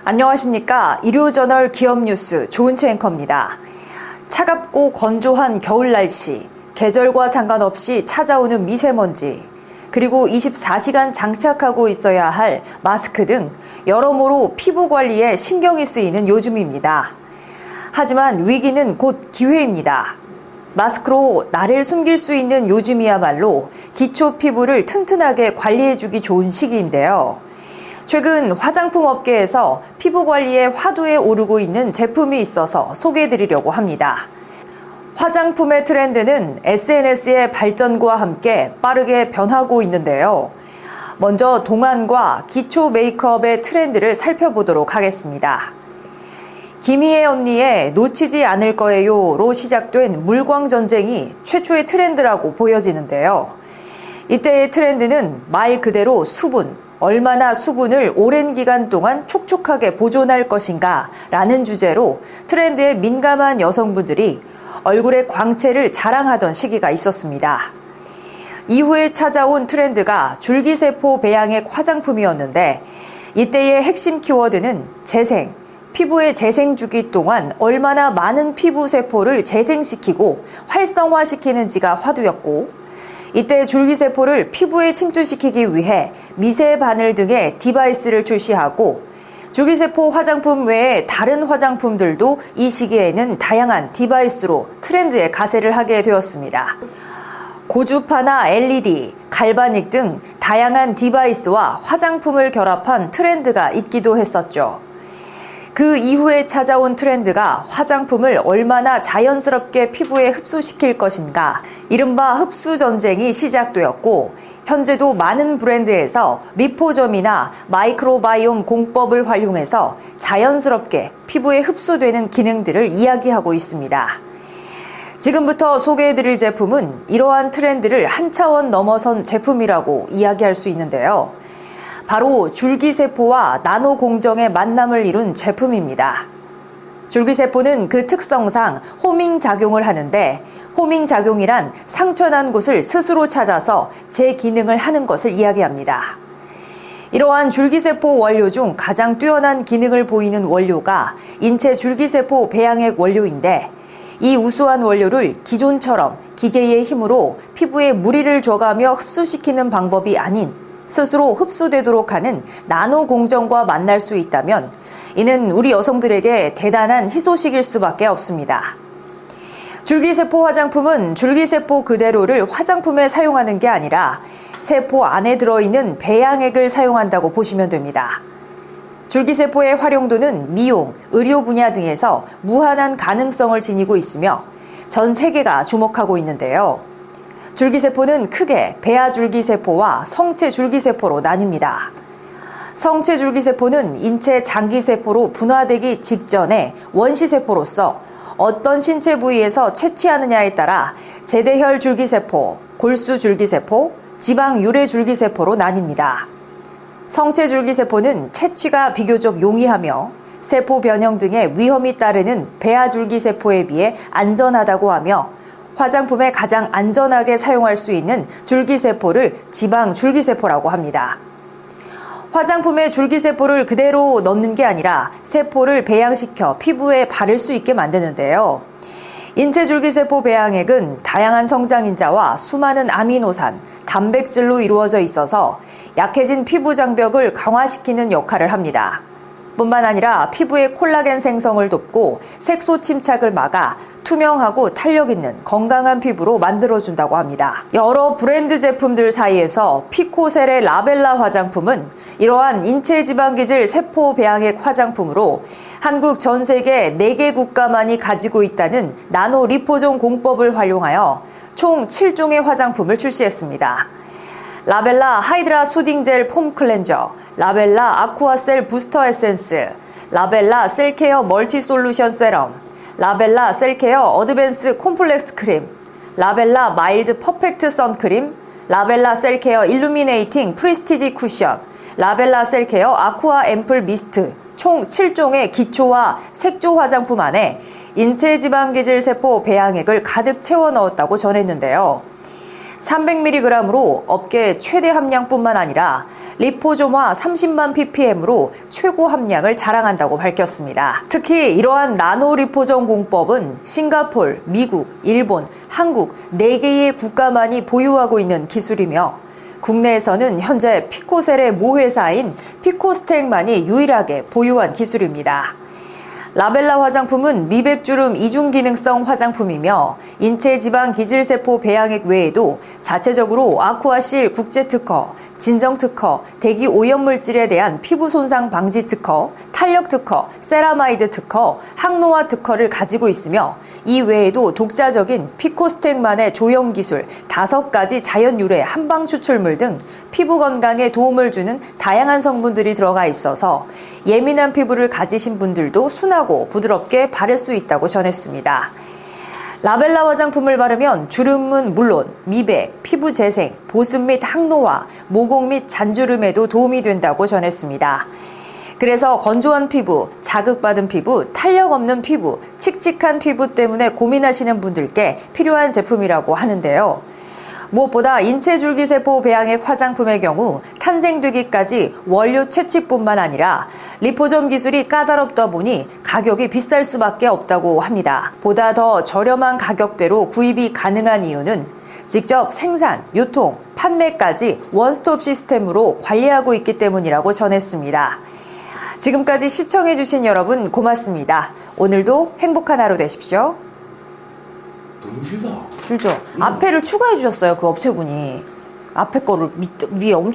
안녕하십니까. 일요저널 기업뉴스 조은채 앵커입니다. 차갑고 건조한 겨울 날씨, 계절과 상관없이 찾아오는 미세먼지, 그리고 24시간 장착하고 있어야 할 마스크 등 여러모로 피부 관리에 신경이 쓰이는 요즘입니다. 하지만 위기는 곧 기회입니다. 마스크로 나를 숨길 수 있는 요즘이야말로 기초 피부를 튼튼하게 관리해주기 좋은 시기인데요. 최근 화장품 업계에서 피부 관리의 화두에 오르고 있는 제품이 있어서 소개해드리려고 합니다. 화장품의 트렌드는 SNS의 발전과 함께 빠르게 변하고 있는데요. 먼저 동안과 기초 메이크업의 트렌드를 살펴보도록 하겠습니다. 김희애 언니의 놓치지 않을 거예요로 시작된 물광 전쟁이 최초의 트렌드라고 보여지는데요. 이때의 트렌드는 말 그대로 수분, 얼마나 수분을 오랜 기간 동안 촉촉하게 보존할 것인가 라는 주제로 트렌드에 민감한 여성분들이 얼굴의 광채를 자랑하던 시기가 있었습니다. 이후에 찾아온 트렌드가 줄기세포 배양액 화장품이었는데 이때의 핵심 키워드는 재생, 피부의 재생 주기 동안 얼마나 많은 피부 세포를 재생시키고 활성화시키는지가 화두였고 이때 줄기세포를 피부에 침투시키기 위해 미세 바늘 등의 디바이스를 출시하고 줄기세포 화장품 외에 다른 화장품들도 이 시기에는 다양한 디바이스로 트렌드에 가세를 하게 되었습니다. 고주파나 LED, 갈바닉 등 다양한 디바이스와 화장품을 결합한 트렌드가 있기도 했었죠. 그 이후에 찾아온 트렌드가 화장품을 얼마나 자연스럽게 피부에 흡수시킬 것인가, 이른바 흡수 전쟁이 시작되었고 현재도 많은 브랜드에서 리포점이나 마이크로바이옴 공법을 활용해서 자연스럽게 피부에 흡수되는 기능들을 이야기하고 있습니다. 지금부터 소개해드릴 제품은 이러한 트렌드를 한 차원 넘어선 제품이라고 이야기할 수 있는데요. 바로 줄기세포와 나노 공정의 만남을 이룬 제품입니다. 줄기세포는 그 특성상 호밍 작용을 하는데 호밍 작용이란 상처난 곳을 스스로 찾아서 재기능을 하는 것을 이야기합니다. 이러한 줄기세포 원료 중 가장 뛰어난 기능을 보이는 원료가 인체 줄기세포 배양액 원료인데 이 우수한 원료를 기존처럼 기계의 힘으로 피부에 무리를 줘가며 흡수시키는 방법이 아닌 스스로 흡수되도록 하는 나노 공정과 만날 수 있다면 이는 우리 여성들에게 대단한 희소식일 수밖에 없습니다. 줄기세포 화장품은 줄기세포 그대로를 화장품에 사용하는 게 아니라 세포 안에 들어있는 배양액을 사용한다고 보시면 됩니다. 줄기세포의 활용도는 미용, 의료 분야 등에서 무한한 가능성을 지니고 있으며 전 세계가 주목하고 있는데요. 줄기세포는 크게 배아줄기세포와 성체줄기세포로 나뉩니다. 성체줄기세포는 인체 장기세포로 분화되기 직전에 원시세포로서 어떤 신체 부위에서 채취하느냐에 따라 제대혈줄기세포, 골수줄기세포, 지방유래줄기세포로 나뉩니다. 성체줄기세포는 채취가 비교적 용이하며 세포 변형 등의 위험이 따르는 배아줄기세포에 비해 안전하다고 하며 화장품에 가장 안전하게 사용할 수 있는 줄기세포를 지방줄기세포라고 합니다. 화장품에 줄기세포를 그대로 넣는 게 아니라 세포를 배양시켜 피부에 바를 수 있게 만드는데요. 인체 줄기세포 배양액은 다양한 성장인자와 수많은 아미노산, 단백질로 이루어져 있어서 약해진 피부 장벽을 강화시키는 역할을 합니다. 뿐만 아니라 피부의 콜라겐 생성을 돕고 색소 침착을 막아 투명하고 탄력 있는 건강한 피부로 만들어준다고 합니다. 여러 브랜드 제품들 사이에서 피코셀의 라벨라 화장품은 이러한 인체지방기질 세포 배양액 화장품으로 한국 전 세계 4개 국가만이 가지고 있다는 나노 리포존 공법을 활용하여 총 7종의 화장품을 출시했습니다. 라벨라 하이드라 수딩젤 폼 클렌저, 라벨라 아쿠아셀 부스터 에센스, 라벨라 셀케어 멀티 솔루션 세럼, 라벨라 셀케어 어드밴스 콤플렉스 크림, 라벨라 마일드 퍼펙트 선크림, 라벨라 셀케어 일루미네이팅 프리스티지 쿠션, 라벨라 셀케어 아쿠아 앰플 미스트 총 7종의 기초와 색조 화장품 안에 인체 지방기질 세포 배양액을 가득 채워 넣었다고 전했는데요. 300mg으로 업계 최대 함량뿐만 아니라 리포좀화 30만 ppm으로 최고 함량을 자랑한다고 밝혔습니다. 특히 이러한 나노 리포점 공법은 싱가폴, 미국, 일본, 한국 4개의 국가만이 보유하고 있는 기술이며 국내에서는 현재 피코셀의 모회사인 피코스텍만이 유일하게 보유한 기술입니다. 라벨라 화장품은 미백주름 이중 기능성 화장품이며 인체 지방 기질세포 배양액 외에도 자체적으로 아쿠아실 국제 특허, 진정 특허, 대기 오염 물질에 대한 피부 손상 방지 특허, 탄력 특허, 세라마이드 특허, 항노화 특허를 가지고 있으며 이 외에도 독자적인 피코스텍만의 조형 기술 5가지 자연 유래 한방 추출물 등 피부 건강에 도움을 주는 다양한 성분들이 들어가 있어서 예민한 피부를 가지신 분들도 순하고 부드럽게 바를 수 있다고 전했습니다. 라벨라 화장품을 바르면 주름은 물론 미백, 피부 재생, 보습 및 항노화, 모공 및 잔주름에도 도움이 된다고 전했습니다. 그래서 건조한 피부, 자극받은 피부, 탄력 없는 피부, 칙칙한 피부 때문에 고민하시는 분들께 필요한 제품이라고 하는데요. 무엇보다 인체 줄기세포 배양액 화장품의 경우 탄생되기까지 원료 채취뿐만 아니라 리포점 기술이 까다롭다 보니 가격이 비쌀 수밖에 없다고 합니다. 보다 더 저렴한 가격대로 구입이 가능한 이유는 직접 생산, 유통, 판매까지 원스톱 시스템으로 관리하고 있기 때문이라고 전했습니다. 지금까지 시청해주신 여러분 고맙습니다. 오늘도 행복한 하루 되십시오. 길죠? 앞에를 추가해 주셨어요. 그 업체분이. 앞에 거를 위에 엄청